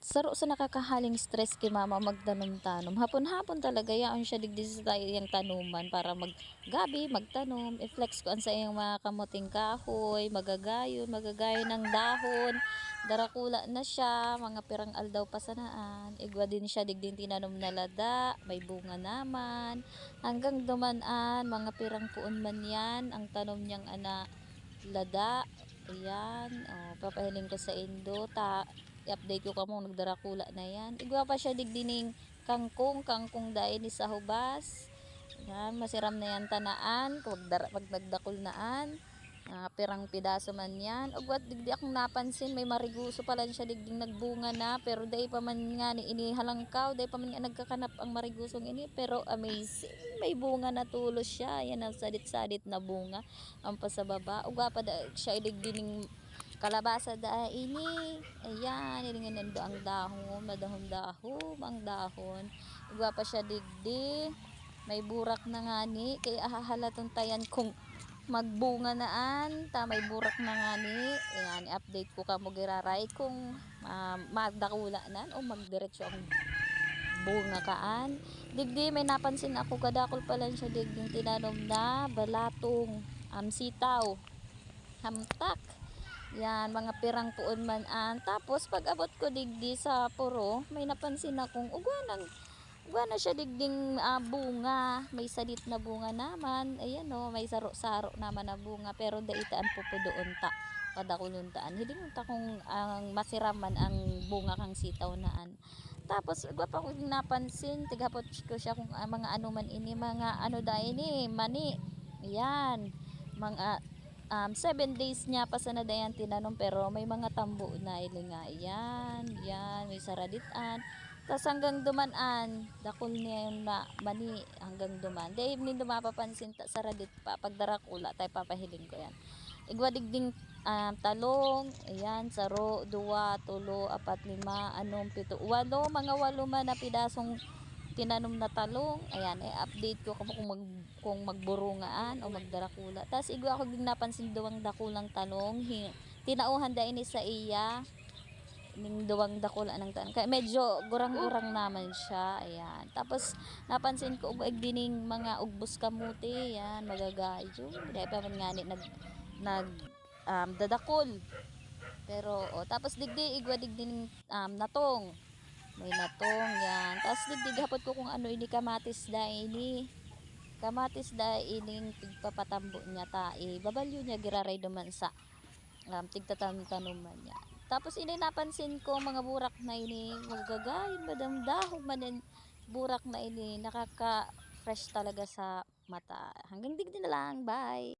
Saro sa nakakahaling stress kay mama magtanom-tanom. Hapon-hapon talaga yaon siya digdi sa tayo yang tanuman para maggabi, magtanom. I-flex ko an sa iyang mga kamuting kahoy, magagayon ng dahon. Darakula na siya, mga pirang aldaw pa sanaan. Igwa din siya digdi tinanom na lada, may bunga naman. Hanggang dumanan, mga pirang puon man yan, ang tanom niyang lada. Ayan, oh, papahiling ko sa indo, i-update ko kamo nagdarakula na yan. Igwa pa siya digdining kangkong dahil ni sa hubas. Yan, masiram na yan tanaan, pag nagdakul naan. Pirang pidaso man yan. Ugwat digdi akong napansin, may mariguso pala siya digding nagbunga na, pero day pa man nga ni inihalangkaw, day pa man nga nagkakanap ang marigusong ini, pero amazing, may bunga na tulos siya. Yan ang sadit-sadit na bunga ang pasababa. Ugwa pa da siya digdining kalabasa da ini. Ayan, ilingan nando ang dahon, madahon-dahon ang dahon. Igwa pa siya digdi, may burak na nga ni, kaya ahahalatong tayan kung magbunga naan, may burak na nga ni. Ayan, i-update ko kamo giraray kung magdakula nan o magdiretso ang bunga kaan. Digdi may napansin ako kadakol pala siya digding tinanom na balatong sitaw, hamtak. Yan, mga pirang puon man an. Tapos pag abot ko digdi sa puro, may napansin akong ugwa na siya digding bunga. May salit na bunga naman. Ayan o, may saro-saro naman na bunga. Pero daitaan po po doon ta. Padakuluntaan. Hindi mo ta kung ang masiraman ang bunga kang sitaw naan. Tapos ugwa pa ko napansin, tigapot ko siya kung mga ano man ini, mga ano dahil ini, mani. Ayan, mga 7 days niya pa sa nadayan tinanom, pero may mga tambo na ilinga. Yan, may saraditan. Tas hanggang dumanan, dakol niya yung na mani hanggang duman. Dahil hindi mapapansin ta saradit pa. Pag darakula, tayo papahiling ko yan. Igwa digding talong, ayan, saro, 2, 3, 4, 5, 6, 7, 8, mga 8 man na pidasong tinanom na talong. Ayan, i-update ko kung magburungaan o magdarakula. Tapos igwa ako din napansin duwang dakulang talong, tinauhan da ini sa iya ning duwang dakula ng tanong, kaya medyo gurang-gurang naman siya. Ayan, tapos napansin ko dining mga ugbos kamuti, yan magagayo, dahil pa man nga ni dadakol. Pero tapos digdi igwa digdi natong, may natong yan. Tapos digdig hapot ko kung ano ini kamatis ining tigpapatambo niya ta, babalyo niya giraray duman sa tigtatanuman niya. Tapos ini napansin ko mga burak na ini, magagayon madamdahog man burak na ini, nakaka fresh talaga sa mata. Hanggang digdi na lang, bye.